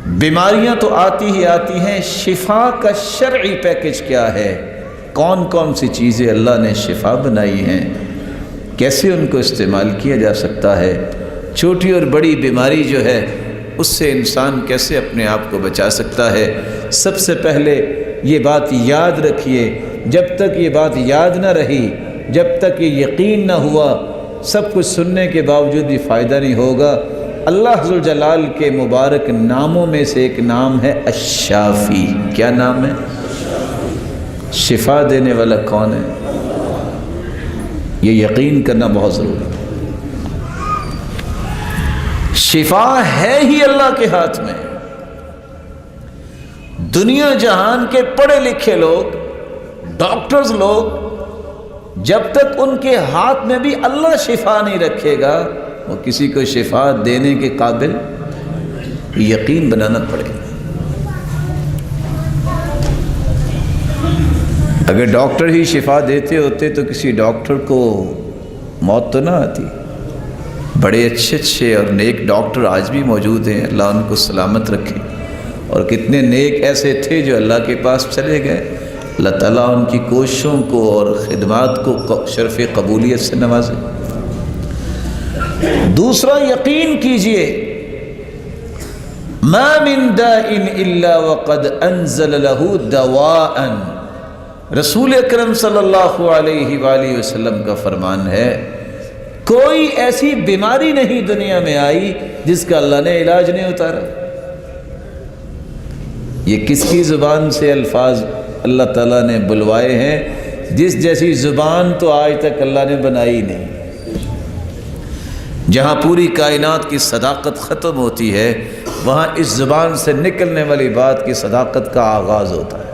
بیماریاں تو آتی ہی آتی ہیں، شفا کا شرعی پیکج کیا ہے؟ کون کون سی چیزیں اللہ نے شفا بنائی ہیں، کیسے ان کو استعمال کیا جا سکتا ہے؟ چھوٹی اور بڑی بیماری جو ہے اس سے انسان کیسے اپنے آپ کو بچا سکتا ہے؟ سب سے پہلے یہ بات یاد رکھیے، جب تک یہ بات یاد نہ رہی، جب تک یہ یقین نہ ہوا، سب کچھ سننے کے باوجود بھی فائدہ نہیں ہوگا۔ اللہ ذوالجلال کے مبارک ناموں میں سے ایک نام ہے الشافی۔ کیا نام ہے؟ شفا دینے والا کون ہے؟ یہ یقین کرنا بہت ضروری ہے۔ شفا ہے ہی اللہ کے ہاتھ میں۔ دنیا جہان کے پڑھے لکھے لوگ، ڈاکٹرز لوگ، جب تک ان کے ہاتھ میں بھی اللہ شفا نہیں رکھے گا، وہ کسی کو شفا دینے کے قابل یقین بنانا پڑے گا۔ اگر ڈاکٹر ہی شفا دیتے ہوتے تو کسی ڈاکٹر کو موت تو نہ آتی۔ بڑے اچھے اچھے اور نیک ڈاکٹر آج بھی موجود ہیں، اللہ ان کو سلامت رکھے، اور کتنے نیک ایسے تھے جو اللہ کے پاس چلے گئے، اللہ تعالیٰ ان کی کوششوں کو اور خدمات کو شرف قبولیت سے نوازے۔ دوسرا، یقین کیجئے ما من داء الا وقد انزل له دواء۔ رسول اکرم صلی اللہ علیہ وآلہ وسلم کا فرمان ہے، کوئی ایسی بیماری نہیں دنیا میں آئی جس کا اللہ نے علاج نہیں اتارا۔ یہ کس کی زبان سے الفاظ اللہ تعالیٰ نے بلوائے ہیں؟ جس جیسی زبان تو آج تک اللہ نے بنائی نہیں۔ جہاں پوری کائنات کی صداقت ختم ہوتی ہے، وہاں اس زبان سے نکلنے والی بات کی صداقت کا آغاز ہوتا ہے۔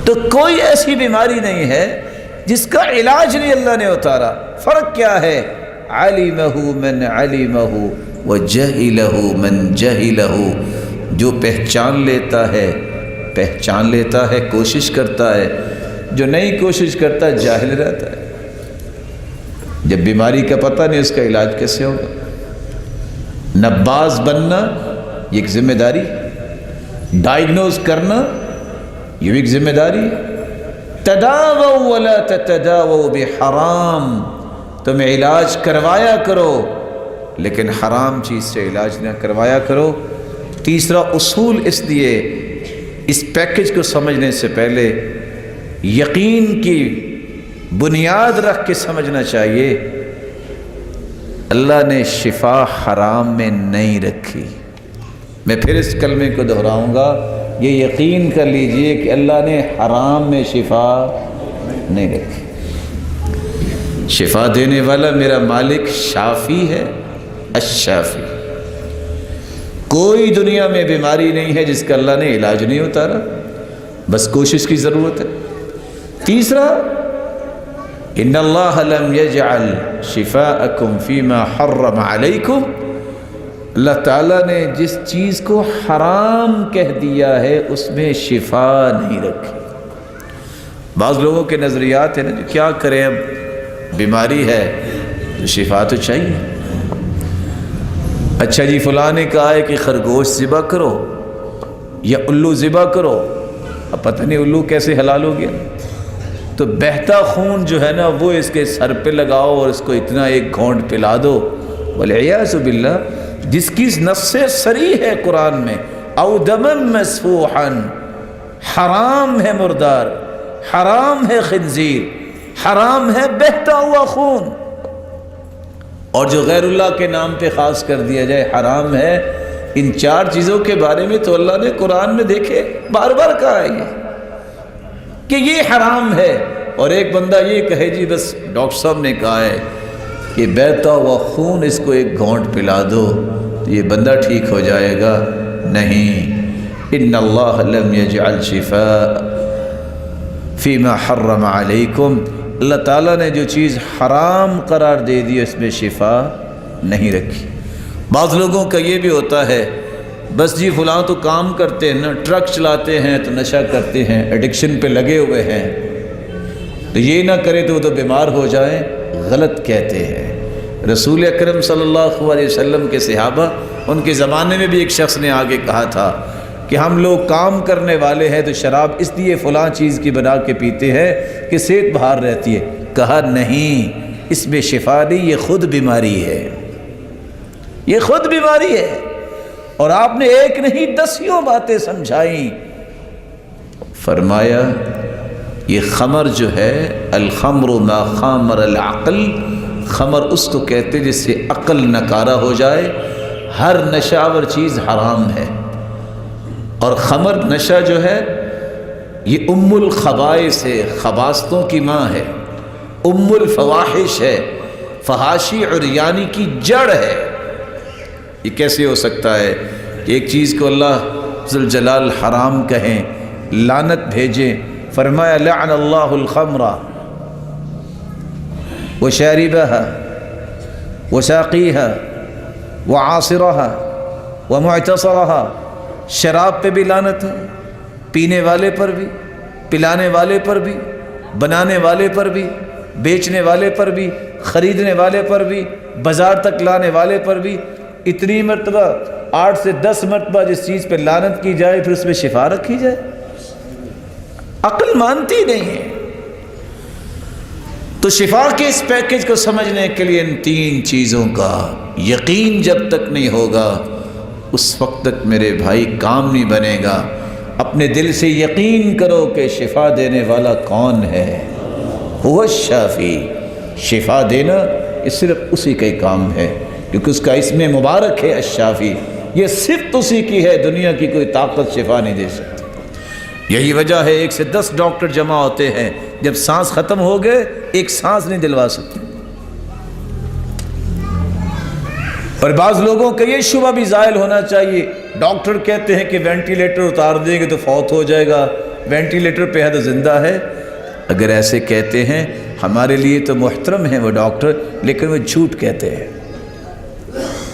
تو کوئی ایسی بیماری نہیں ہے جس کا علاج نہیں اللہ نے اتارا۔ فرق کیا ہے؟ علمہ من علمہ وجہلہ من جہلہ۔ جو پہچان لیتا ہے کوشش کرتا ہے، جو نہیں کوشش کرتا جاہل رہتا ہے۔ جب بیماری کا پتہ نہیں اس کا علاج کیسے ہوگا؟ نباز بننا یہ ایک ذمہ داری، ڈائیگنوز کرنا یہ بھی ایک ذمہ داری۔ تداووا ولا تتداووا بحرام، تم علاج کروایا کرو لیکن حرام چیز سے علاج نہ کروایا کرو۔ تیسرا اصول، اس لیے اس پیکج کو سمجھنے سے پہلے یقین کی بنیاد رکھ کے سمجھنا چاہیے، اللہ نے شفا حرام میں نہیں رکھی۔ میں پھر اس کلمے کو دہراؤں گا، یہ یقین کر لیجئے کہ اللہ نے حرام میں شفا نہیں رکھی۔ شفا دینے والا میرا مالک شافی ہے، الشافی۔ کوئی دنیا میں بیماری نہیں ہے جس کا اللہ نے علاج نہیں اتارا، بس کوشش کی ضرورت ہے۔ تیسرا، ان اللہ لم یجعل شفاءکم فیما حرم علیکم۔ اللہ تعالیٰ نے جس چیز کو حرام کہہ دیا ہے اس میں شفا نہیں رکھی۔ بعض لوگوں کے نظریات ہیں نا، جو کیا کریں، اب بیماری ہے تو شفا تو چاہیے۔ اچھا جی، فلاں نے کہا ہے کہ خرگوش ذبح کرو یا الو ذبح کرو، اب پتہ نہیں الو کیسے حلال ہو گیا، تو بہتا خون جو ہے نا وہ اس کے سر پہ لگاؤ اور اس کو اتنا ایک گھونٹ پلا دو، والعیاذ باللہ۔ جس کی نص صریح ہے قرآن میں، او دمن مسفوحا، حرام ہے مردار، حرام ہے خنزیر، حرام ہے بہتا ہوا خون۔ اور جو غیر اللہ کے نام پہ خاص کر دیا جائے حرام ہے۔ ان چار چیزوں کے بارے میں تو اللہ نے قرآن میں دیکھے بار بار کہا ہے کہ یہ حرام ہے، اور ایک بندہ یہ کہے جی بس ڈاکٹر صاحب نے کہا ہے کہ بہتا ہوا خون اس کو ایک گھونٹ پلا دو تو یہ بندہ ٹھیک ہو جائے گا، نہیں۔ ان اللہ لم یجعل شفاء فیما حرم علیکم۔ اللہ تعالیٰ نے جو چیز حرام قرار دے دی اس میں شفا نہیں رکھی۔ بعض لوگوں کا یہ بھی ہوتا ہے، بس جی فلاں تو کام کرتے ہیں نا، ٹرک چلاتے ہیں تو نشہ کرتے ہیں، ایڈکشن پہ لگے ہوئے ہیں، تو یہ نہ کرے تو وہ تو بیمار ہو جائیں، غلط کہتے ہیں۔ رسول اکرم صلی اللہ علیہ وسلم کے صحابہ ان کے زمانے میں بھی ایک شخص نے آگے کہا تھا کہ ہم لوگ کام کرنے والے ہیں تو شراب اس لیے فلاں چیز کی بنا کے پیتے ہیں کہ صحت بحال رہتی ہے۔ کہا نہیں، اس میں شفا نہیں، یہ خود بیماری ہے، یہ خود بیماری ہے۔ اور آپ نے ایک نہیں 10 باتیں سمجھائیں۔ فرمایا یہ خمر جو ہے، الخمر ما خامر العقل، خمر اس کو کہتے جس سے عقل نکارہ ہو جائے۔ ہر نشہ آور چیز حرام ہے، اور خمر نشہ جو ہے یہ ام الخبائث ہے، خباثتوں کی ماں ہے، ام الفواحش ہے، فحاشی عریانی کی جڑ ہے۔ یہ کیسے ہو سکتا ہے کہ ایک چیز کو اللہ ذوالجلال حرام کہیں، لعنت بھیجیں؟ فرمایا لعن اللہ الخمر وشاربها وساقيها وعاصرها ومعتصرها۔ شراب پہ بھی لعنت ہے، پینے والے پر بھی، پلانے والے پر بھی، بنانے والے پر بھی، بیچنے والے پر بھی، خریدنے والے پر بھی، بازار تک لانے والے پر بھی۔ اتنی مرتبہ 8 سے 10 مرتبہ جس چیز پہ لعنت کی جائے پھر اس میں شفا رکھی جائے؟ عقل مانتی نہیں ہے۔ تو شفا کے اس پیکج کو سمجھنے کے لیے ان 3 چیزوں کا یقین جب تک نہیں ہوگا اس وقت تک میرے بھائی کام نہیں بنے گا۔ اپنے دل سے یقین کرو کہ شفا دینے والا کون ہے، هو الشافی۔ شفا دینا یہ صرف اسی کا ہی کام ہے، کیونکہ اس کا اسم مبارک ہے الشافی۔ یہ صرف اسی کی ہے، دنیا کی کوئی طاقت شفا نہیں دے سکتی۔ یہی وجہ ہے 1 سے 10 ڈاکٹر جمع ہوتے ہیں، جب سانس ختم ہو گئے ایک سانس نہیں دلوا سکتے۔ اور بعض لوگوں کا یہ شبہ بھی زائل ہونا چاہیے، ڈاکٹر کہتے ہیں کہ وینٹیلیٹر اتار دیں گے تو فوت ہو جائے گا، وینٹیلیٹر پہ ہے تو زندہ ہے۔ اگر ایسے کہتے ہیں ہمارے لیے تو محترم ہیں وہ ڈاکٹر، لیکن وہ جھوٹ کہتے ہیں۔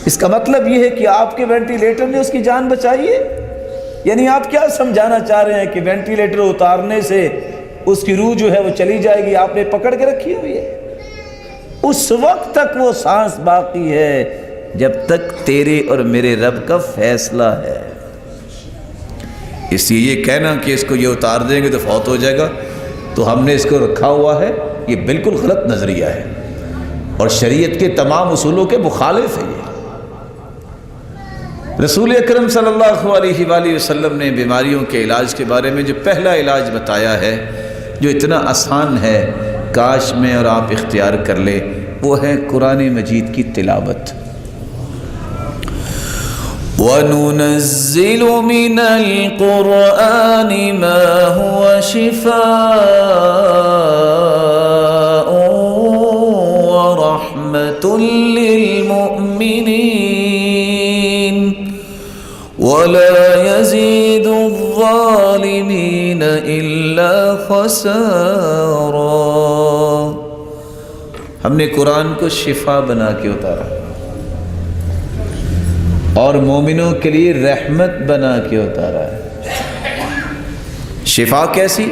اس کا مطلب یہ ہے کہ آپ کے وینٹیلیٹر نے اس کی جان بچائی ہے؟ یعنی آپ کیا سمجھانا چاہ رہے ہیں کہ وینٹیلیٹر اتارنے سے اس کی روح جو ہے وہ چلی جائے گی؟ آپ نے پکڑ کے رکھی ہوئی ہے، اس وقت تک وہ سانس باقی ہے جب تک تیرے اور میرے رب کا فیصلہ ہے۔ اس لیے یہ کہنا کہ اس کو یہ اتار دیں گے تو فوت ہو جائے گا، تو ہم نے اس کو رکھا ہوا ہے، یہ بالکل غلط نظریہ ہے اور شریعت کے تمام اصولوں کے مخالف ہے۔ یہ رسول اکرم صلی اللہ علیہ وآلہ وسلم نے بیماریوں کے علاج کے بارے میں جو پہلا علاج بتایا ہے، جو اتنا آسان ہے کاش میں اور آپ اختیار کر لیں، وہ ہے قرآن مجید کی تلاوت۔ وَنُنَزِّلُ مِنَ الْقُرْآنِ مَا هُوَ شِفَاءٌ وَرَحْمَةٌ لِّلْمُؤْمِنِينَ وَلَا يَزِيدُ الظَّالِمِينَ إِلَّا خَسَارًا۔ ہم نے قرآن کو شفا بنا کے اتارا اور مومنوں کے لیے رحمت بنا کے اتارا ہے۔ شفا کیسی؟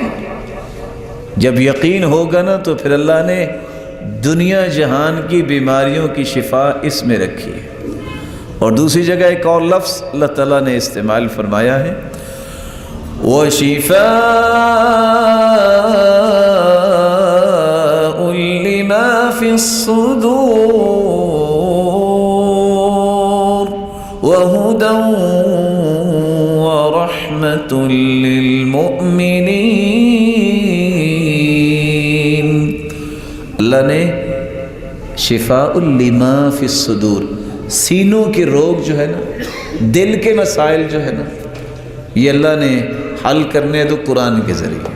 جب یقین ہوگا نا تو پھر اللہ نے دنیا جہان کی بیماریوں کی شفا اس میں رکھی ہے۔ اور دوسری جگہ ایک اور لفظ اللہ تعالیٰ نے استعمال فرمایا ہے، وَشِفَاءٌ لِّمَا فِي الصُّدُورِ وَهُدًى وَرَحْمَةٌ لِّلْمُؤْمِنِينَ۔ اللہ نے شفاء لما فی الصدور، سینوں کے روگ جو ہے نا، دل کے مسائل جو ہے نا، یہ اللہ نے حل کرنے تو قرآن کے ذریعے۔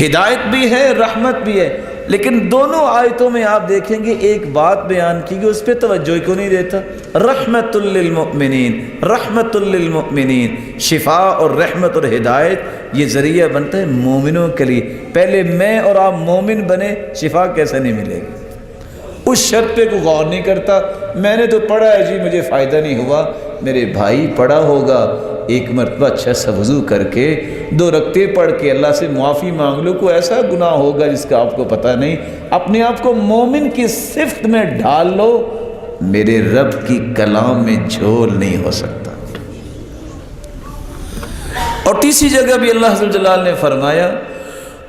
ہدایت بھی ہے، رحمت بھی ہے، لیکن دونوں آیتوں میں آپ دیکھیں گے ایک بات بیان کی گئی، اس پہ توجہ کیوں نہیں دیتا؟ رحمت للمؤمنین، رحمت للمؤمنین۔ شفا اور رحمت اور ہدایت یہ ذریعہ بنتا ہے مومنوں کے لیے۔ پہلے میں اور آپ مومن بنے، شفا کیسے نہیں ملے گی؟ اس شرط پہ کوئی غور نہیں کرتا، میں نے تو پڑھا ہے جی مجھے فائدہ نہیں ہوا۔ میرے بھائی پڑھا ہوگا، ایک مرتبہ اچھا سا وضو کر کے 2 رکعتیں پڑھ کے اللہ سے معافی مانگ لو، کوئی ایسا گناہ ہوگا جس کا آپ کو پتہ نہیں، اپنے آپ کو مومن کی صفت میں ڈھال لو، میرے رب کی کلام میں جھول نہیں ہو سکتا۔ اور تیسری جگہ بھی اللہ عز و جلال نے فرمایا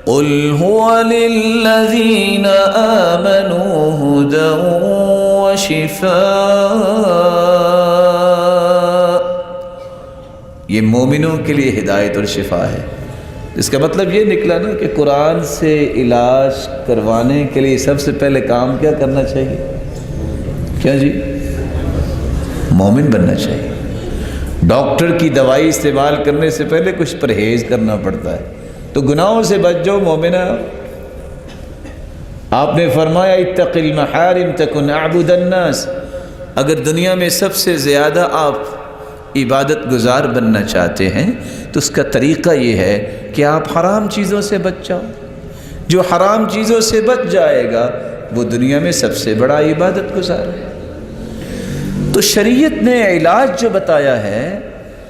قُلْ هُوَ لِلَّذِينَ آمَنُوا هُدًى وَشِفَاء، یہ مومنوں کے لیے ہدایت اور شفا ہے۔ اس کا مطلب یہ نکلا نا کہ قرآن سے علاج کروانے کے لیے سب سے پہلے کام کیا کرنا چاہیے؟ کیا جی؟ مومن بننا چاہیے۔ ڈاکٹر کی دوائی استعمال کرنے سے پہلے کچھ پرہیز کرنا پڑتا ہے، تو گناہوں سے بچ جاؤ مومنہ۔ آپ نے فرمایا اتق المحارم تکن اعبد الناس، اگر دنیا میں سب سے زیادہ آپ عبادت گزار بننا چاہتے ہیں تو اس کا طریقہ یہ ہے کہ آپ حرام چیزوں سے بچ جاؤ۔ جو حرام چیزوں سے بچ جائے گا وہ دنیا میں سب سے بڑا عبادت گزار ہے۔ تو شریعت نے علاج جو بتایا ہے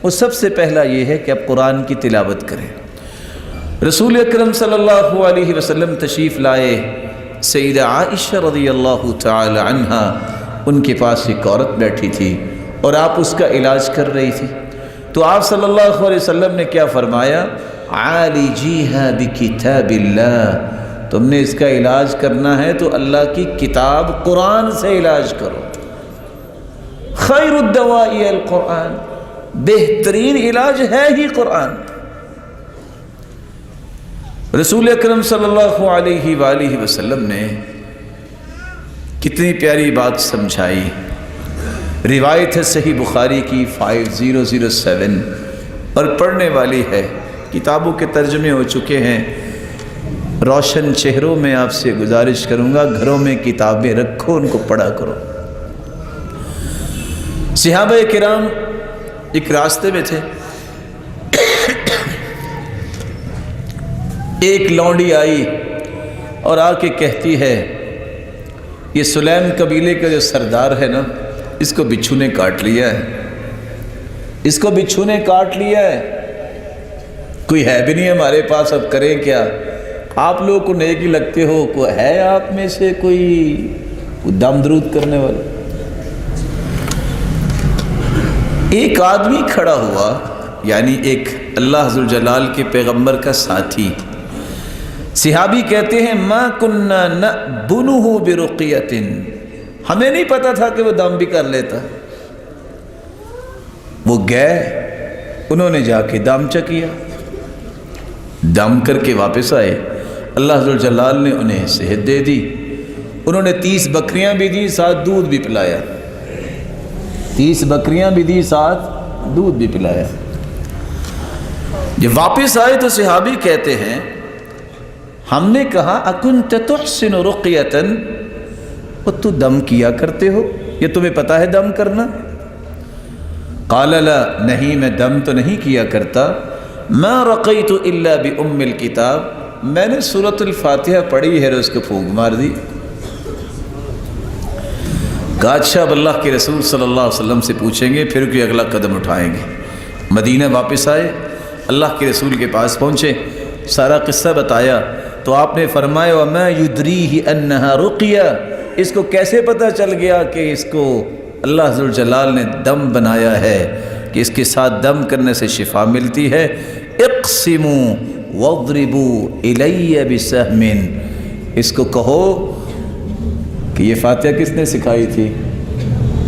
وہ سب سے پہلا یہ ہے کہ آپ قرآن کی تلاوت کریں۔ رسول اکرم صلی اللہ علیہ وسلم تشریف لائے، سیدہ عائشہ رضی اللہ تعالی عنہا ان کے پاس ایک عورت بیٹھی تھی اور آپ اس کا علاج کر رہی تھی، تو آپ صلی اللہ علیہ وسلم نے کیا فرمایا؟ عالجیہا بکتاب اللہ، تم نے اس کا علاج کرنا ہے تو اللہ کی کتاب قرآن سے علاج کرو۔ خیر الدواء القرآن، بہترین علاج ہے ہی قرآن۔ رسول اکرم صلی اللہ علیہ وآلہ وسلم نے کتنی پیاری بات سمجھائی۔ روایت ہے صحیح بخاری کی 5007 اور پڑھنے والی ہے، کتابوں کے ترجمے ہو چکے ہیں۔ روشن چہروں میں آپ سے گزارش کروں گا گھروں میں کتابیں رکھو، ان کو پڑھا کرو۔ صحابہ کرام ایک راستے میں تھے، ایک لونڈی آئی اور آ کے کہتی ہے یہ سلیم قبیلے کا جو سردار ہے نا، اس کو بچھو نے کاٹ لیا ہے، اس کو بچھو نے کاٹ لیا ہے، کوئی ہے بھی نہیں ہمارے پاس، اب کریں کیا؟ آپ لوگ کو نیک ہی لگتے ہو، کوئی ہے آپ میں سے کوئی دم درود کرنے والا؟ ایک آدمی کھڑا ہوا، یعنی ایک اللہ عز و جلال کے پیغمبر کا ساتھی، صحابی کہتے ہیں ما کننا نأبنہ برقیۃ، ہمیں نہیں پتا تھا کہ وہ دم بھی کر لیتا۔ وہ گئے، انہوں نے جا کے دم چکیا، دم کر کے واپس آئے، اللہ عز و جلال نے انہیں صحت دے دی، انہوں نے 30 بکریاں بھی دی، ساتھ دودھ بھی پلایا، 30 بکریاں بھی دی، ساتھ دودھ بھی پلایا۔ جب واپس آئے تو صحابی کہتے ہیں ہم نے کہا اکنت تحسن رقیۃ، اور تو دم کیا کرتے ہو، یہ تمہیں پتا ہے دم کرنا؟ قال لا، نہیں میں دم تو نہیں کیا کرتا، ما رقیت الا بام الکتاب، میں نے سورۃ الفاتحہ پڑھی ہے اور اس کو پھونک مار دی۔ کہا اچھا اب اللہ کے رسول صلی اللہ علیہ وسلم سے پوچھیں گے پھر کوئی اگلا قدم اٹھائیں گے۔ مدینہ واپس آئے، اللہ کے رسول کے پاس پہنچے، سارا قصہ بتایا تو آپ نے فرمایا وَمَا يُدْرِيهِ أَنَّهَا رُقْيَةٌ، اس کو کیسے پتہ چل گیا کہ اس کو اللہ عز و جلال نے دم بنایا ہے کہ اس کے ساتھ دم کرنے سے شفا ملتی ہے؟ اقسموا واضربوا الی بسہم، اس کو کہو کہ یہ فاتحہ کس نے سکھائی تھی؟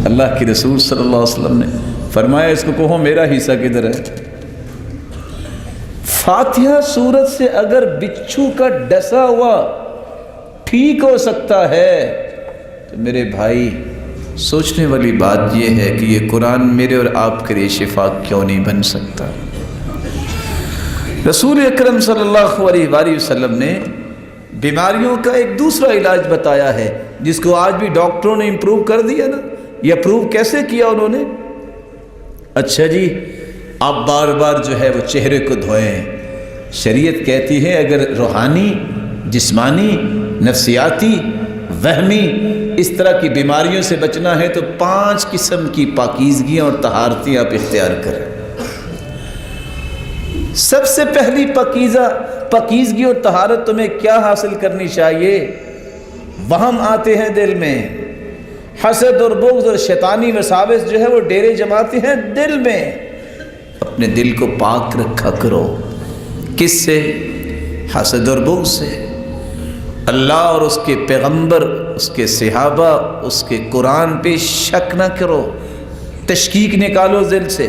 اللہ کے رسول صلی اللہ علیہ وسلم نے فرمایا اس کو کہو میرا حصہ کدھر ہے؟ فاتحہ سورت سے اگر بچھو کا ڈسا ہوا ٹھیک ہو سکتا ہے تو میرے بھائی سوچنے والی بات یہ ہے کہ یہ قرآن میرے اور آپ کے لیے شفا کیوں نہیں بن سکتا؟ رسول اکرم صلی اللہ علیہ وآلہ وسلم نے بیماریوں کا ایک دوسرا علاج بتایا ہے جس کو آج بھی ڈاکٹروں نے امپروو کر دیا نا۔ یہ امپروو کیسے کیا انہوں نے؟ اچھا جی آپ بار بار جو ہے وہ چہرے کو دھوئیں، شریعت کہتی ہے اگر روحانی، جسمانی، نفسیاتی، وہمی اس طرح کی بیماریوں سے بچنا ہے تو 5 قسم کی پاکیزگیاں اور طہارتیں آپ اختیار کریں۔ سب سے پہلی پاکیزگی اور طہارت تمہیں کیا حاصل کرنی چاہیے؟ وہم آتے ہیں دل میں، حسد اور بغض اور شیطانی وساوس جو ہے وہ ڈیرے جماتے ہیں دل میں۔ اپنے دل کو پاک رکھا کرو۔ کس سے؟ حسد اور بغض سے۔ اللہ اور اس کے پیغمبر، اس کے صحابہ، اس کے قرآن پہ شک نہ کرو، تشکیک نکالو دل سے۔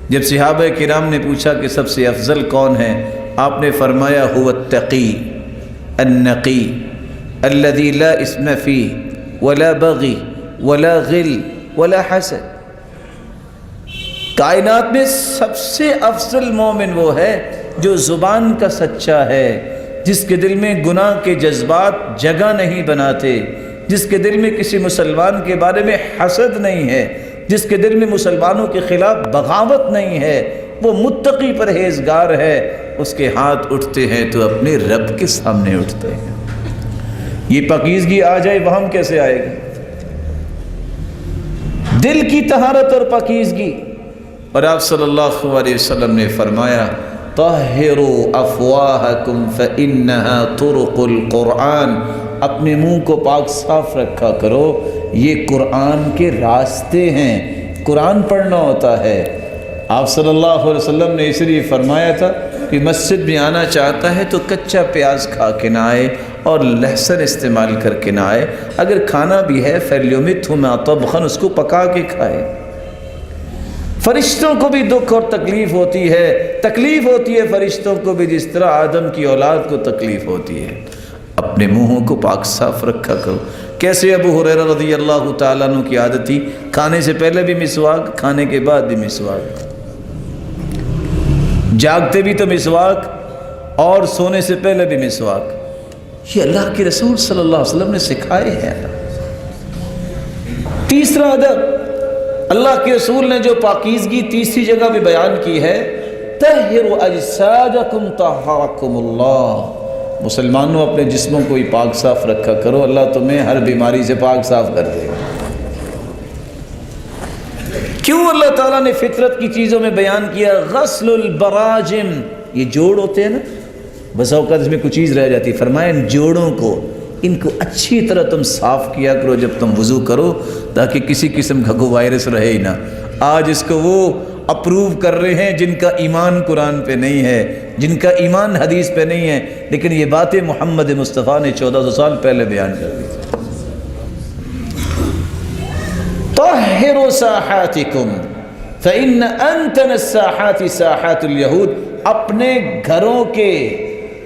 جب صحابہ کرام نے پوچھا کہ سب سے افضل کون ہے، آپ نے فرمایا هو التقی النقی الذي لا اسم فيه ولا بغی ولا غل ولا حسد۔ کائنات میں سب سے افضل مومن وہ ہے جو زبان کا سچا ہے، جس کے دل میں گناہ کے جذبات جگہ نہیں بناتے، جس کے دل میں کسی مسلمان کے بارے میں حسد نہیں ہے، جس کے دل میں مسلمانوں کے خلاف بغاوت نہیں ہے، وہ متقی پرہیزگار ہے۔ اس کے ہاتھ اٹھتے ہیں تو اپنے رب کے سامنے اٹھتے ہیں۔ یہ پاکیزگی آ جائے، وہم کیسے آئے گی؟ دل کی طہارت اور پاکیزگی۔ اور آپ صلی اللہ علیہ وسلم نے فرمایا طہروا افواہکم فإنہا طرق القرآن، اپنے منہ کو پاک صاف رکھا کرو، یہ قرآن کے راستے ہیں، قرآن پڑھنا ہوتا ہے۔ آپ صلی اللہ علیہ وسلم نے اس لیے فرمایا تھا کہ مسجد میں آنا چاہتا ہے تو کچا پیاز کھا کے نہ آئے اور لہسن استعمال کر کے نہ آئے، اگر کھانا بھی ہے فَلْيُمِتْهُمَا طَبْخًا، اس کو پکا کے کھائے۔ فرشتوں کو بھی دکھ اور تکلیف ہوتی ہے، تکلیف ہوتی ہے فرشتوں کو بھی، جس طرح آدم کی اولاد کو تکلیف ہوتی ہے۔ اپنے منہوں کو پاک صاف رکھا کرو۔ کیسے ابو ہریرہ رضی اللہ تعالیٰ عنہ کی عادت تھی، کھانے سے پہلے بھی مسواک، کھانے کے بعد بھی مسواک، جاگتے بھی تو مسواک اور سونے سے پہلے بھی مسواک۔ یہ اللہ کے رسول صلی اللہ علیہ وسلم نے سکھائے ہیں۔ تیسرا ادب، اللہ کے رسول نے جو پاکیزگی تیسری جگہ بھی بیان کی ہے، طہروا اجسادکم طہرکم اللہ، مسلمانوں اپنے جسموں کو ہی پاک صاف رکھا کرو، اللہ تمہیں ہر بیماری سے پاک صاف کر دے گا۔ کیوں اللہ تعالیٰ نے فطرت کی چیزوں میں بیان کیا؟ غسل البراجم، یہ جوڑ ہوتے ہیں نا، بس اوقات اس میں کچھ چیز رہ جاتی، فرمایا ان جوڑوں کو، ان کو اچھی طرح تم صاف کیا کرو جب تم وضو کرو، تاکہ کسی قسم کا کوئی وائرس رہے ہی نہ۔ آج اس کو وہ اپروو کر رہے ہیں جن کا ایمان قرآن پہ نہیں ہے، جن کا ایمان حدیث پہ نہیں ہے، لیکن یہ باتیں محمد مصطفیٰ نے 1400 سال پہلے بیان کر دی۔ طہروا ساحاتکم فإن أنتن الساحات ساحات اليہود، اپنے گھروں کے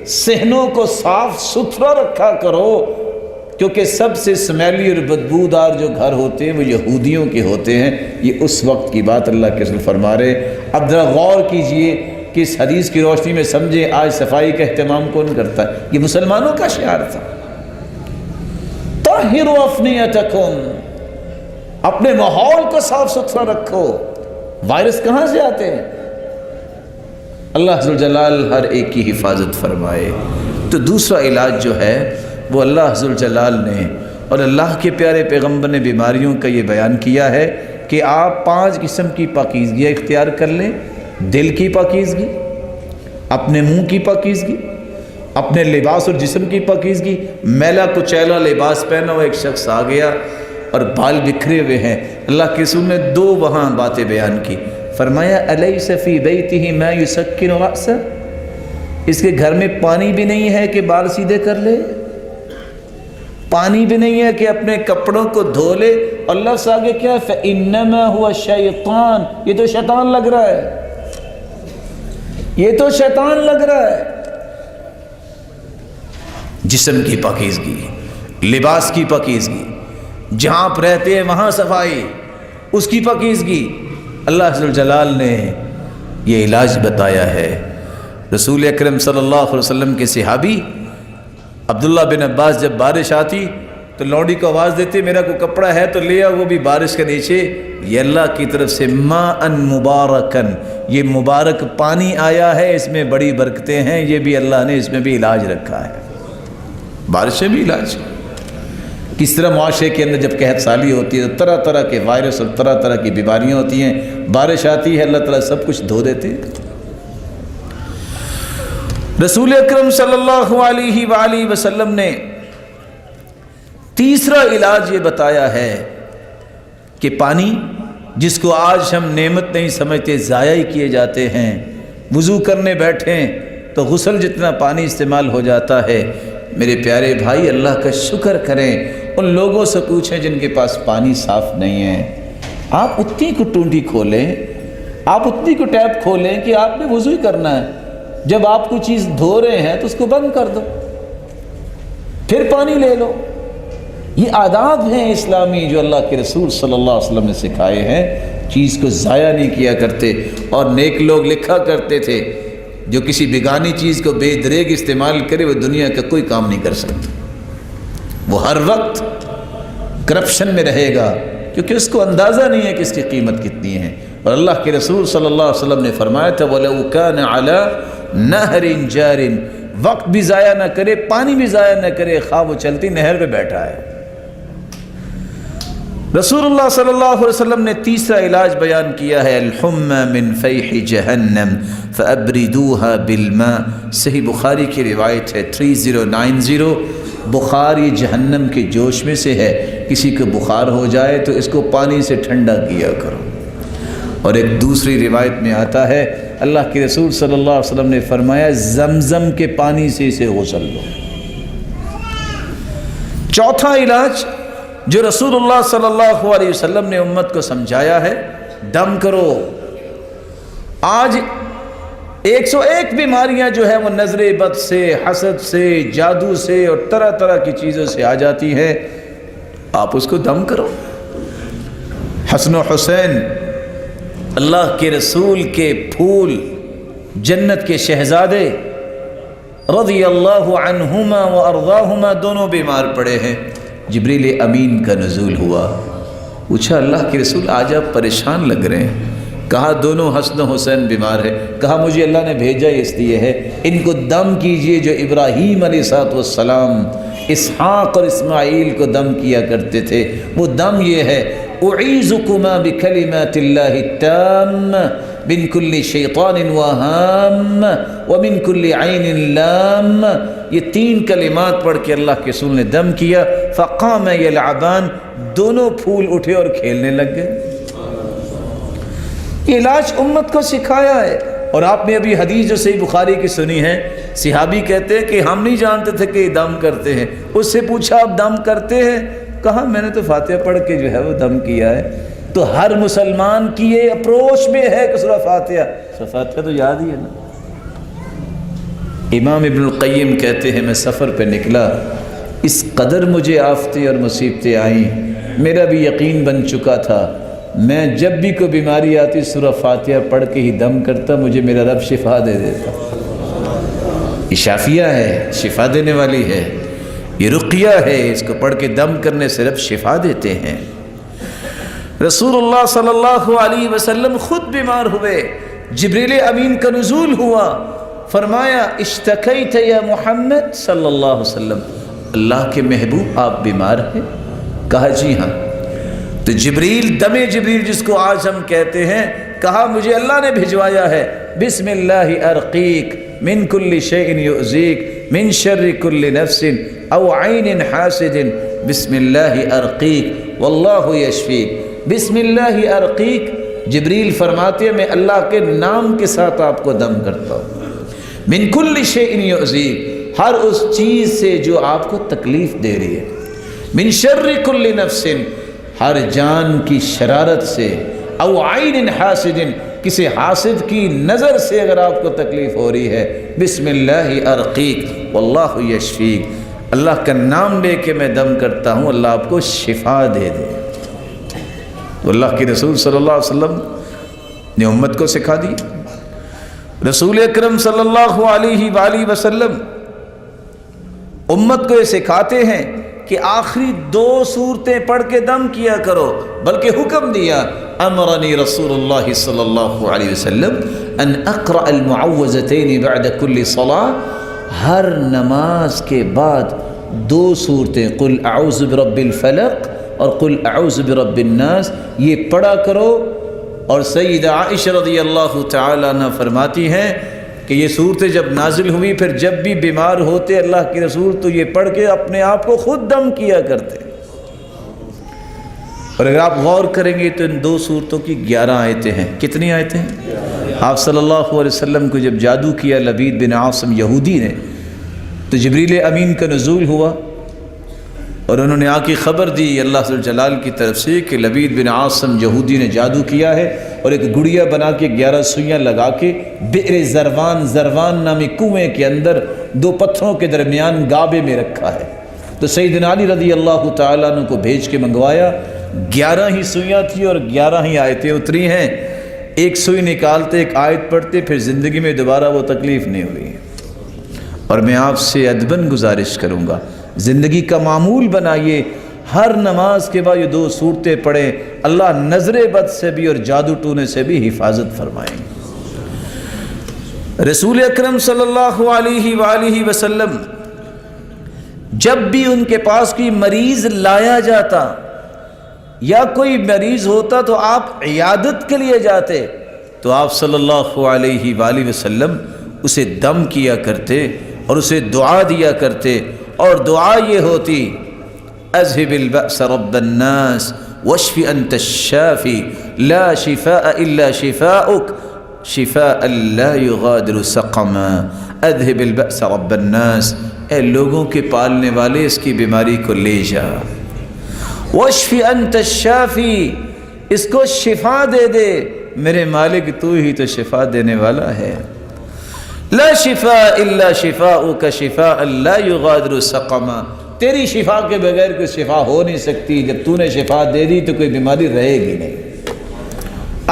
صحنوں کو صاف ستھرا رکھا کرو، کیونکہ سب سے سمیلی اور بدبودار جو گھر ہوتے ہیں وہ یہودیوں کے ہوتے ہیں۔ یہ اس وقت کی بات اللہ کے رسول فرما رہے۔ اب ذرا غور کیجئے کہ اس حدیث کی روشنی میں سمجھیں آج صفائی کا اہتمام کون کرتا ہے؟ یہ مسلمانوں کا شعار تھا۔ طہروا افنیتکم، اپنے ماحول کو صاف ستھرا رکھو۔ وائرس کہاں سے آتے ہیں؟ اللہ ذوالجلال ہر ایک کی حفاظت فرمائے۔ تو دوسرا علاج جو ہے وہ اللہ ذوالجلال نے اور اللہ کے پیارے پیغمبر نے بیماریوں کا یہ بیان کیا ہے کہ آپ 5 قسم کی پاکیزگیاں اختیار کر لیں۔ دل کی پاکیزگی، اپنے منہ کی پاکیزگی، اپنے لباس اور جسم کی پاکیزگی۔ میلا کچیلا لباس پہنا ہوا ایک شخص آ گیا اور بال بکھرے ہوئے ہیں، اللہ کے رسول نے 2 وہاں باتیں بیان کی، فرمایا الیس فی بیتہ ما یسکن رأسہ، اس کے گھر میں پانی بھی نہیں ہے کہ بال سیدھے کر لے، پانی بھی نہیں ہے کہ اپنے کپڑوں کو دھو لے، اللہ سے آگے کیا ہے؟ فإنما هو شیطان، یہ تو شیطان لگ رہا ہے، یہ تو شیطان لگ رہا ہے۔ جسم کی پاکیزگی، لباس کی پاکیزگی، جہاں آپ رہتے ہیں وہاں صفائی، اس کی پاکیزگی، اللہ ذوالجلال نے یہ علاج بتایا ہے۔ رسول اکرم صلی اللہ علیہ وسلم کے صحابی عبداللہ بن عباس جب بارش آتی تو لوڈی کو آواز دیتے میرا کوئی کپڑا ہے تو لے آؤ، وہ بھی بارش کے نیچے، یہ اللہ کی طرف سے ماء مبارکن، یہ مبارک پانی آیا ہے، اس میں بڑی برکتیں ہیں، یہ بھی اللہ نے اس میں بھی علاج رکھا ہے، بارش میں بھی علاج۔ کس طرح معاشرے کے اندر جب قحط سالی ہوتی ہے تو طرح طرح کے وائرس اور طرح طرح کی بیماریاں ہوتی ہیں، بارش آتی ہے اللہ تعالیٰ سب کچھ دھو دیتے ہیں۔ رسول اکرم صلی اللہ علیہ وآلہ وسلم نے تیسرا علاج یہ بتایا ہے کہ پانی جس کو آج ہم نعمت نہیں سمجھتے ضائع ہی کیے جاتے ہیں، وضو کرنے بیٹھیں تو غسل جتنا پانی استعمال ہو جاتا ہے۔ میرے پیارے بھائی، اللہ کا شکر کریں، ان لوگوں سے پوچھیں جن کے پاس پانی صاف نہیں ہے۔ آپ اتنی کو ٹونٹی کھولیں، آپ اتنی کو ٹیپ کھولیں کہ آپ نے وضو ہی کرنا ہے۔ جب آپ کو چیز دھو رہے ہیں تو اس کو بند کر دو، پھر پانی لے لو۔ یہ آداب ہیں اسلامی جو اللہ کے رسول صلی اللہ علیہ وسلم نے سکھائے ہیں۔ چیز کو ضائع نہیں کیا کرتے، اور نیک لوگ لکھا کرتے تھے جو کسی بیگانی چیز کو بے دریغ استعمال کرے وہ دنیا کا کوئی کام نہیں کر سکتا، وہ ہر وقت کرپشن میں رہے گا، کیونکہ اس کو اندازہ نہیں ہے کہ اس کی قیمت کتنی ہے۔ اور اللہ کے رسول صلی اللہ علیہ وسلم نے فرمایا تھا وَلَوْ كَانَ عَلَى نَهْرٍ جَارٍ، وقت بھی ضائع نہ کرے، پانی بھی ضائع نہ کرے، خواہ وہ چلتی نہر پہ بیٹھا ہے۔ رسول اللہ صلی اللہ علیہ وسلم نے تیسرا علاج بیان کیا ہے، الحمى من فیح جہنم فابردوها بالماء۔ صحیح بخاری کی روایت ہے 3090، بخار یہ جہنم کے جوش میں سے ہے، کسی کو بخار ہو جائے تو اس کو پانی سے ٹھنڈا کیا کرو۔ اور ایک دوسری روایت میں آتا ہے اللہ کے رسول صلی اللہ علیہ وسلم نے فرمایا زمزم کے پانی سے اسے غسل لو۔ چوتھا علاج جو رسول اللہ صلی اللہ علیہ وسلم نے امت کو سمجھایا ہے، دم کرو۔ آج 101 بیماریاں جو ہے وہ نظر بد سے، حسد سے، جادو سے اور طرح طرح کی چیزوں سے آ جاتی ہیں، آپ اس کو دم کرو۔ حسن و حسین اللہ کے رسول کے پھول، جنت کے شہزادے رضی اللہ عنہما و ارضاہما، دونوں بیمار پڑے ہیں۔ جبریل امین کا نزول ہوا، پوچھا اللہ کے رسول آج آپ پریشان لگ رہے ہیں، کہا دونوں حسن و حسین بیمار ہے، کہا مجھے اللہ نے بھیجا اس لیے ہے ان کو دم کیجئے جو ابراہیم علیہ السلام اسحاق اور اسماعیل کو دم کیا کرتے تھے۔ وہ دم یہ ہے اعیذکما بکلمات اللہ التامہ من کل شیطان وہام ومن کل عین لام۔ یہ 3 کلمات پڑھ کے اللہ کے رسول نے دم کیا، فقام یلعبان، دونوں پھول اٹھے اور کھیلنے لگ گئے۔ یہ علاج امت کو سکھایا ہے۔ اور آپ نے ابھی حدیث جو صحیح بخاری کی سنی ہے، صحابی کہتے ہیں کہ ہم نہیں جانتے تھے کہ یہ دم کرتے ہیں۔ اس سے پوچھا آپ دم کرتے ہیں؟ کہا میں نے تو فاتحہ پڑھ کے جو ہے وہ دم کیا ہے۔ تو ہر مسلمان کی یہ اپروچ میں ہے کہ سورہ فاتحہ تو یاد ہی ہے نا۔ امام ابن القیم کہتے ہیں میں سفر پہ نکلا، اس قدر مجھے آفتیں اور مصیبتیں آئیں، میرا بھی یقین بن چکا تھا میں جب بھی کوئی بیماری آتی سورہ فاتحہ پڑھ کے ہی دم کرتا، مجھے میرا رب شفا دے دیتا۔ یہ شافیہ ہے، شفا دینے والی ہے، یہ رقیہ ہے، اس کو پڑھ کے دم کرنے سے رب شفا دیتے ہیں۔ رسول اللہ صلی اللہ علیہ وسلم خود بیمار ہوئے، جبریل امین کا نزول ہوا، فرمایا اشتکیت یا محمد صلی اللہ علیہ وسلم، اللہ کے محبوب آپ بیمار ہیں؟ کہا جی ہاں۔ تو جبریل، دم جبریل جس کو آج ہم کہتے ہیں، کہا مجھے اللہ نے بھجوایا ہے، بسم اللہ ارقیک من کل شیء یؤذیک من شر کل نفس او عین حاسد، بسم اللہ ارقیک واللہ یشفیک۔ بسم اللہ ارقیک، جبریل فرماتے ہیں میں اللہ کے نام کے ساتھ آپ کو دم کرتا ہوں۔ من کل شیء یؤذیک، ہر اس چیز سے جو آپ کو تکلیف دے رہی ہے۔ من شر کل نفس، ہر جان کی شرارت سے، او عین حاسد، کسی حاسد کی نظر سے اگر آپ کو تکلیف ہو رہی ہے، بسم اللہ ارقیک واللہ یشفیک، اللہ کا نام لے کے میں دم کرتا ہوں، اللہ آپ کو شفا دے دے۔ اللہ کے رسول صلی اللہ علیہ وسلم نے امت کو سکھا دی۔ رسول اکرم صلی اللہ علیہ وآلہ وسلم امت کو یہ سکھاتے ہیں کہ آخری 2 سورتیں پڑھ کے دم کیا کرو، بلکہ حکم دیا، امرنی رسول اللہ صلی اللہ علیہ وسلم ان اقرأ المعوذتین بعد کل صلاة، ہر نماز کے بعد 2 سورتیں، قل اعوذ برب الفلق اور قل اعوذ برب الناس، یہ پڑھا کرو۔ اور سیدہ عائشہ رضی اللہ تعالیٰ عنہ فرماتی ہیں کہ یہ صورتیں جب نازل ہوئی، پھر جب بھی بیمار ہوتے اللہ کے رسول تو یہ پڑھ کے اپنے آپ کو خود دم کیا کرتے۔ اور اگر آپ غور کریں گے تو ان 2 صورتوں کی 11 آیتیں ہیں۔ کتنی آیتیں ہیں؟ آپ صلی اللہ علیہ وسلم کو جب جادو کیا لبید بن عاصم یہودی نے، تو جبریل امین کا نزول ہوا اور انہوں نے آ کے خبر دی اللہ ذو الجلال کی طرف سے کہ لبید بن عاصم یہودی نے جادو کیا ہے اور ایک گڑیا بنا کے 11 سوئیاں لگا کے بئر زروان نامی کنویں کے اندر 2 پتھروں کے درمیان گابے میں رکھا ہے۔ تو سیدنا علی رضی اللہ تعالیٰ عنہ کو بھیج کے منگوایا، 11 ہی سوئیاں تھیں اور 11 ہی آیتیں اتری ہیں۔ ایک سوئی نکالتے، ایک آیت پڑھتے، پھر زندگی میں دوبارہ وہ تکلیف نہیں ہوئی۔ اور میں آپ سے ادباً گزارش کروں گا، زندگی کا معمول بنائیے، ہر نماز کے بعد یہ 2 صورتیں پڑھیں، اللہ نظر بد سے بھی اور جادو ٹونے سے بھی حفاظت فرمائیں گے۔ رسول اکرم صلی اللہ علیہ وآلہ وسلم جب بھی ان کے پاس کوئی مریض لایا جاتا یا کوئی مریض ہوتا تو آپ عیادت کے لیے جاتے تو آپ صلی اللہ علیہ وآلہ وسلم اسے دم کیا کرتے اور اسے دعا دیا کرتے، اور دعا یہ ہوتی: اذهب البأس رب الناس واشف انت الشافی لا شفاء الا شفاؤک شفاء لا یغادر سقما۔ اذهب البأس رب الناس، اے لوگوں کے پالنے والے اس کی بیماری کو لے جا، واشف انت الشافی، اس کو شفا دے دے، میرے مالک تو ہی تو شفا دینے والا ہے۔ لا شفاء الا شفاؤک شفاء لا یغادر سقما، تیری شفا کے بغیر کوئی شفا ہو نہیں سکتی، جب تو نے شفا دے دی تو کوئی بیماری رہے گی نہیں۔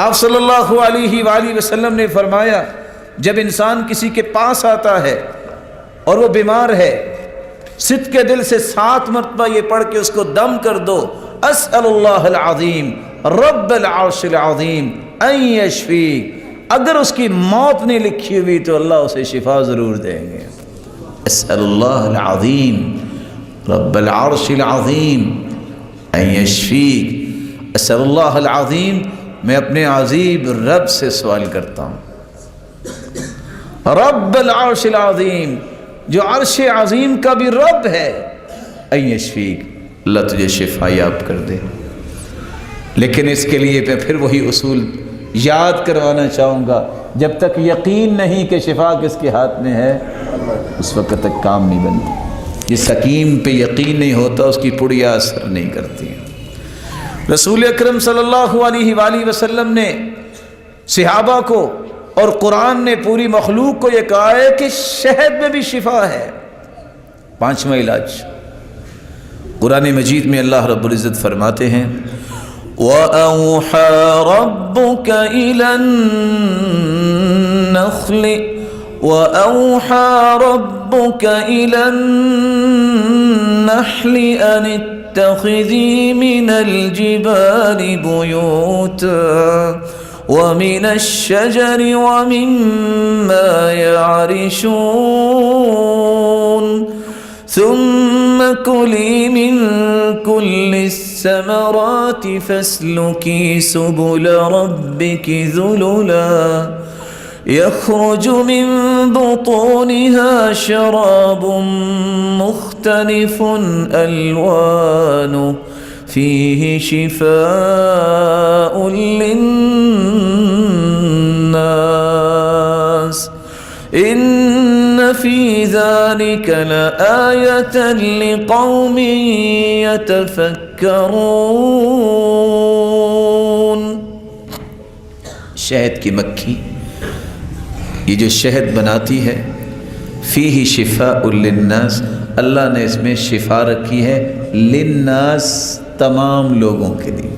آپ صلی اللہ علیہ وآلہ وسلم نے فرمایا جب انسان کسی کے پاس آتا ہے اور وہ بیمار ہے، صدق کے دل سے 7 مرتبہ یہ پڑھ کے اس کو دم کر دو: اسأل اللہ العظیم رب العرش العظیم ان یشفیک۔ اگر اس کی موت نہیں لکھی ہوئی تو اللہ اسے شفا ضرور دیں گے۔ اسأل اللہ العظیم رب العرش العظیم ان یشفیک۔ اسأل اللہ العظیم، میں اپنے عظیم رب سے سوال کرتا ہوں، رب العرش العظیم، جو عرش عظیم کا بھی رب ہے، ان یشفیک، اللہ تجھے شفا یاب کر دے۔ لیکن اس کے لیے میں پھر وہی اصول یاد کروانا چاہوں گا، جب تک یقین نہیں کہ شفا کس کے ہاتھ میں ہے اس وقت تک کام نہیں بنتا۔ جس حکیم پہ یقین نہیں ہوتا اس کی پڑیا اثر نہیں کرتی۔ رسول اکرم صلی اللہ علیہ وآلہ وسلم نے صحابہ کو اور قرآن نے پوری مخلوق کو یہ کہا ہے کہ شہد میں بھی شفا ہے۔ 5واں علاج قرآن مجید میں اللہ رب العزت فرماتے ہیں: وَأَوْحَى رَبُّكَ إِلَى النَّخْلِ أَنِ اتَّخِذِي مِنَ الْجِبَالِ بُيُوتًا وَمِنَ الشَّجَرِ وَمِمَّا يَعْرِشُونَ ثم كلي من كل الثمرات فاسلكي سبل ربك ذللا يخرج من بطونها شراب مختلف ألوانه فيه شفاء للناس إن في ذلك لآية لقوم يتفكرون۔ شہد کی مکھی، یہ جو شہد بناتی ہے، فیہ شفاء للناس، اللہ نے اس میں شفا رکھی ہے، للناس، تمام لوگوں کے لیے۔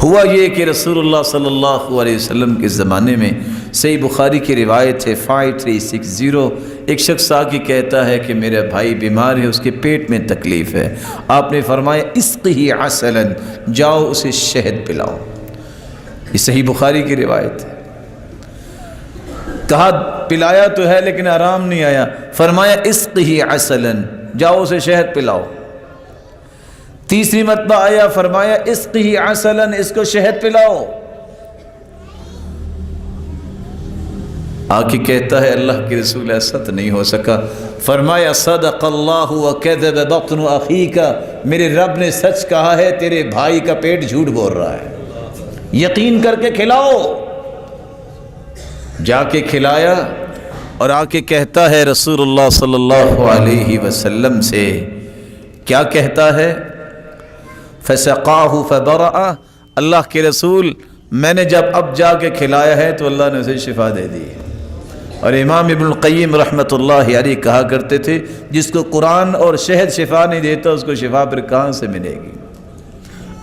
ہوا یہ کہ رسول اللہ صلی اللہ علیہ وسلم کے زمانے میں صحیح بخاری کی روایت ہے 5360، ایک شخص آ کے کہتا ہے کہ میرا بھائی بیمار ہے، اس کے پیٹ میں تکلیف ہے۔ آپ نے فرمایا اسقہ عسلا، جاؤ اسے شہد پلاؤ۔ یہ صحیح بخاری کی روایت ہے۔ کہا پلایا تو ہے لیکن آرام نہیں آیا، فرمایا اسقہ عسلا، جاؤ اسے شہد پلاؤ۔ تیسری مرتبہ آیا، فرمایا اسقہ عسلا، اس کو شہد پلاؤ۔ آ کے کہتا ہے اللہ کے رسول ایسا تو نہیں ہو سکا۔ فرمایا صدق اللہ وکذب بطن اخیک، میرے رب نے سچ کہا ہے، تیرے بھائی کا پیٹ جھوٹ بول رہا ہے، یقین کر کے کھلاؤ۔ جا کے کھلایا اور آ کے کہتا ہے رسول اللہ صلی اللہ علیہ وسلم سے، کیا کہتا ہے؟ فسقاہ فبرأ، اللہ کے رسول میں نے جب اب جا کے کھلایا ہے تو اللہ نے اسے شفا دے دی۔ اور امام ابن القیم رحمۃ اللہ علیہ کہا کرتے تھے جس کو قرآن اور شہد شفا نہیں دیتا اس کو شفا پھر کہاں سے ملے گی؟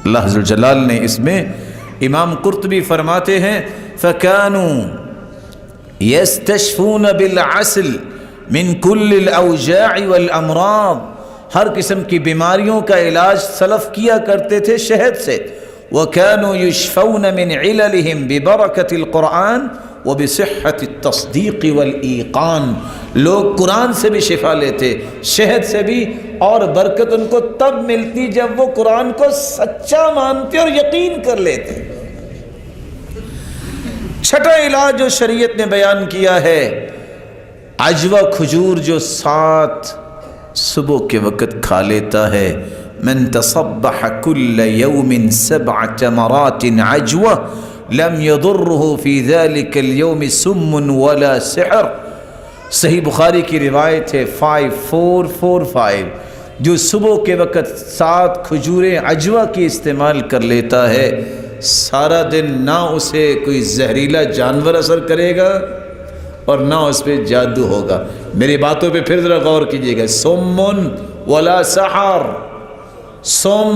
اللہ عز و جلال نے اس میں، امام قرطبی فرماتے ہیں فَكَانُوا يَسْتَشْفُونَ بِالْعَسْلِ مِنْ كُلِّ الْأَوْجَاعِ وَالْأَمْرَاضِ، ہر قسم کی بیماریوں کا علاج سلف کیا کرتے تھے شہد سے۔ وَكَانُوا يُشْفَوْنَ مِنْ عِلَلِهِمْ بِبَرَكَةِ الْقُرْآنِ وَبِصِحَّةِ التَّصْدِيقِ وَالْإِيقَانِ، لوگ قرآن سے بھی شفا لیتے، شہد سے بھی، اور برکت ان کو تب ملتی جب وہ قرآن کو سچا مانتے اور یقین کر لیتے۔ چھٹا علاج جو شریعت نے بیان کیا ہے، عجوہ کھجور جو 7 صبح کے وقت کھا لیتا ہے، من تصبح كل يوم 7 تمرات عجوہ لم يضره في ذلك اليوم سم ولا سحر، صحیح بخاری کی روایت ہے 5445، جو صبح کے وقت 7 کھجوریں عجوہ کی استعمال کر لیتا ہے، سارا دن نہ اسے کوئی زہریلا جانور اثر کرے گا اور نہ اس پہ جادو ہوگا۔ میری باتوں پہ پھر ذرا غور کیجئے گا، سمن ولا سحر، سم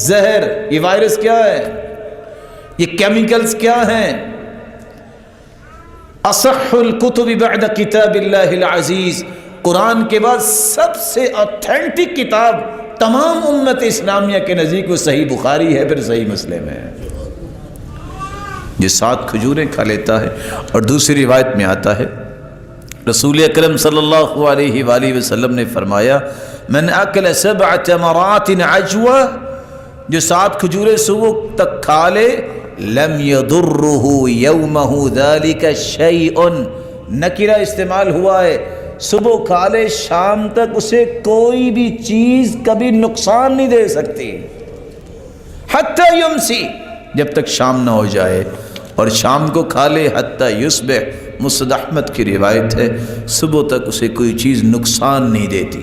زہر، یہ وائرس کیا ہے، یہ کیمیکلز کیا ہیں؟ اصح الکتب بعد کتاب اللہ العزیز، قرآن کے بعد سب سے اوتھینٹک کتاب تمام امت اسلامیہ کے نزدیک وہ صحیح بخاری ہے، پھر صحیح مسلم ہے۔ یہ 7 کھجوریں کھا لیتا ہے۔ اور دوسری روایت میں آتا ہے رسول اکرم صلی اللہ علیہ وآلہ وسلم نے فرمایا من اکل 7 تمرات عجوہ، جو 7 کھجوریں صبح تک کھا لے، لم يضره يومه ذلك شيء، نکرہ استعمال ہوا ہے، صبح کھا لے شام تک اسے کوئی بھی چیز کبھی نقصان نہیں دے سکتی، حتی یمسی، جب تک شام نہ ہو جائے، اور شام کو کھا لے حتی یصبح، مسند احمد کی روایت ہے، صبح تک اسے کوئی چیز نقصان نہیں دیتی۔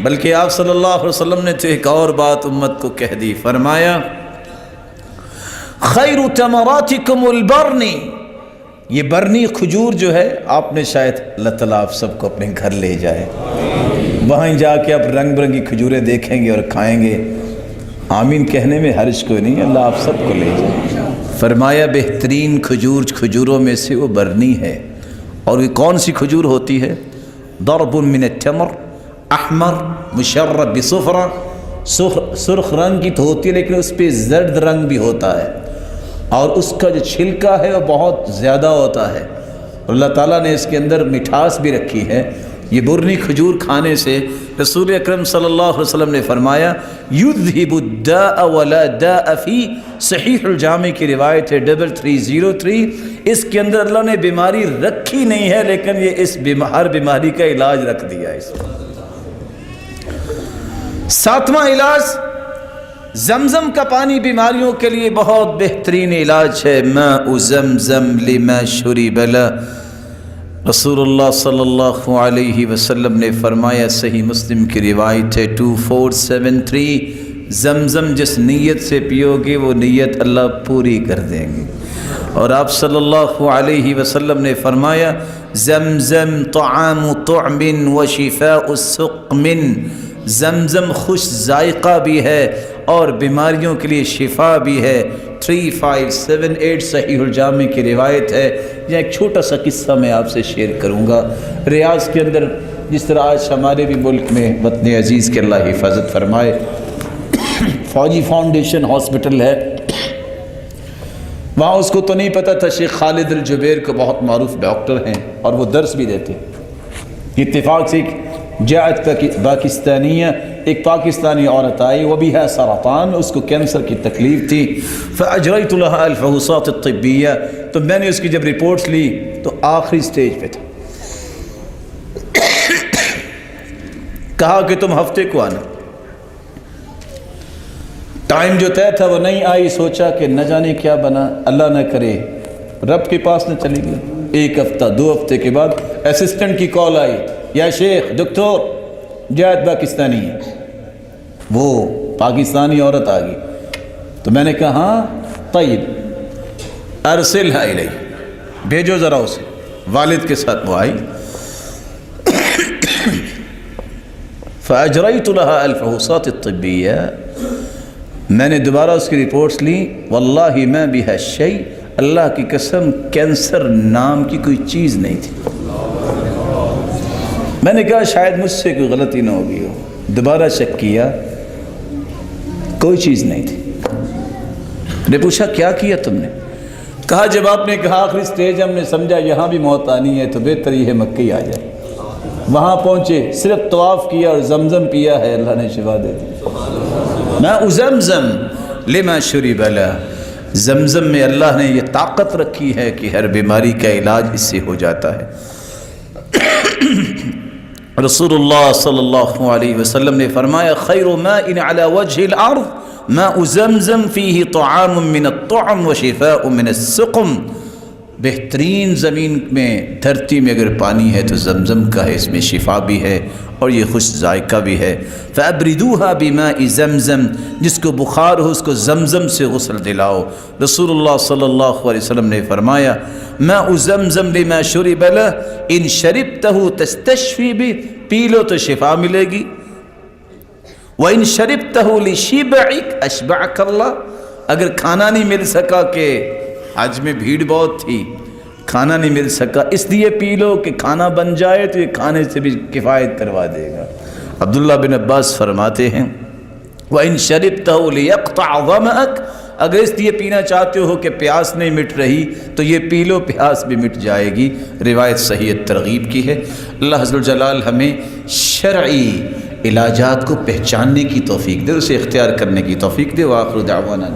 بلکہ آپ صلی اللہ علیہ وسلم نے تو ایک اور بات امت کو کہہ دی، فرمایا خیر تمراتکم البرنی، یہ برنی کھجور جو ہے، آپ نے شاید اللہ تعالیٰ آپ سب کو اپنے گھر لے جائے، وہاں جا کے آپ رنگ برنگی کھجوریں دیکھیں گے اور کھائیں گے، آمین کہنے میں حرج کوئی نہیں، اللہ آپ سب کو لے جائے۔ فرمایا بہترین کھجور کھجوروں میں سے وہ برنی ہے، اور یہ کون سی کھجور ہوتی ہے؟ ضرب من التمر احمر مشرب بصفرہ، سرخ رنگ کی تو ہوتی ہے لیکن اس پہ زرد رنگ بھی ہوتا ہے، اور اس کا جو چھلکا ہے وہ بہت زیادہ ہوتا ہے، اور اللہ تعالیٰ نے اس کے اندر مٹھاس بھی رکھی ہے۔ یہ برنی کھجور کھانے سے رسول اکرم صلی اللہ علیہ وسلم نے فرمایا یذہب الداء ولا داء فی، صحیح الجامع کی روایت ہے 3303، اس کے اندر اللہ نے بیماری رکھی نہیں ہے لیکن یہ اس ہر بیماری کا علاج رکھ دیا ہے۔ اس 7واں علاج زمزم کا پانی بیماریوں کے لیے بہت بہترین علاج ہے، ماء زمزم لما شرب له، رسول اللہ صلی اللہ علیہ وسلم نے فرمایا، صحیح مسلم کی روایت ہے 2473، زمزم جس نیت سے پیو گے وہ نیت اللہ پوری کر دیں گے۔ اور آپ صلی اللہ علیہ وسلم نے فرمایا زمزم طعام طعم و شفاء سقم، زمزم خوش ذائقہ بھی ہے اور بیماریوں کے لیے شفا بھی ہے۔ 3578 صحیح الجامع کی روایت ہے۔ یہ ایک چھوٹا سا قصہ میں آپ سے شیئر کروں گا۔ ریاض کے اندر جس طرح آج ہمارے بھی ملک میں وطن عزیز کے اللہ حفاظت فرمائے فوجی فاؤنڈیشن ہاسپٹل ہے، وہاں اس کو تو نہیں پتہ تھا شیخ خالد الجبیر کو بہت معروف ڈاکٹر ہیں اور وہ درس بھی دیتے۔ اتفاق سے جاءت پاکستانیہ ایک پاکستانی عورت آئی، وہ بھی ہے سرطان، اس کو کینسر کی تکلیف تھی، فاجریت لها الفحوصات الطبیہ، تو میں نے اس کی جب رپورٹس لی تو آخری سٹیج پہ تھا۔ کہا کہ تم ہفتے کو آنا، ٹائم جو طے تھا وہ نہیں آئی، سوچا کہ نہ جانے کیا بنا، اللہ نہ کرے رب کے پاس نہ چلی گئی۔ ایک ہفتہ 2 ہفتے کے بعد اسسٹنٹ کی کال آئی، یا شیخ ڈاکٹر جاید پاکستانی ہے، وہ پاکستانی عورت آ گئی۔ تو میں نے کہا ہاں طیب ارسلھا الی، بھیجو ذرا اسے۔ والد کے ساتھ وہ آئی، فاجریت لها الفحوصات الطبیہ، میں نے دوبارہ اس کی رپورٹس لی، واللہ ما بها شیء، اللہ کی قسم کینسر نام کی کوئی چیز نہیں تھی۔ میں نے کہا شاید مجھ سے کوئی غلطی نہ ہوگی ہو، دوبارہ چیک کیا کوئی چیز نہیں تھی۔ نے پوچھا کیا کیا تم نے؟ کہا جب آپ نے کہا آخری سٹیج، ہم نے سمجھا یہاں بھی موت آنی ہے تو بہتر یہ ہے مکہ ہی آ جائے۔ وہاں پہنچے، صرف طواف کیا اور زمزم پیا ہے، اللہ نے شفا دے دی۔ ماء زمزم لما شرب له، زمزم میں اللہ نے یہ طاقت رکھی ہے کہ ہر بیماری کا علاج اس سے ہو جاتا ہے۔ رسول اللہ صلی اللہ علیہ وسلم نے فرمایا خیر ماء علی وجہ الارض ماء زمزم فیہ طعام من الطعم وشفاء من السقم، بہترین زمین میں دھرتی میں اگر پانی ہے تو زمزم کا ہے، اس میں شفا بھی ہے اور یہ خوش ذائقہ بھی ہے۔ فَأَبْرِدُوهَا بِمَاءِ زَمْزَم، جس کو بخار ہو اس کو زمزم سے غسل دلاؤ۔ رسول اللہ صلی اللہ علیہ وسلم نے فرمایا مَاءُ زَمْزَم لِمَا شُرِبَ لَهُ إِن شَرِبْتَهُ تَسْتَشْفِي بِهِ، پی لو تو شفا ملے گی۔ وَإِن شَرِبْتَهُ لِشِبْعِكَ أَشْبَعَكَ اللَّهُ، اگر کھانا نہیں مل سکا کہ حج میں بھیڑ بہت تھی، کھانا نہیں مل سکا اس لیے پی لو کہ کھانا بن جائے تو یہ کھانے سے بھی کفایت کروا دے گا۔ عبداللہ بن عباس فرماتے ہیں وَإِن شَرِبْتَهُ لِيَقْطَعَ ظَمَأَكَ، اگر اس لیے پینا چاہتے ہو کہ پیاس نہیں مٹ رہی تو یہ پی لو، پیاس بھی مٹ جائے گی۔ روایت صحیح ترغیب کی ہے۔ اللہ عز و جلال ہمیں شرعی علاجات کو پہچاننے کی توفیق دے، اسے اختیار کرنے کی توفیق دے۔ وآخر دعوانا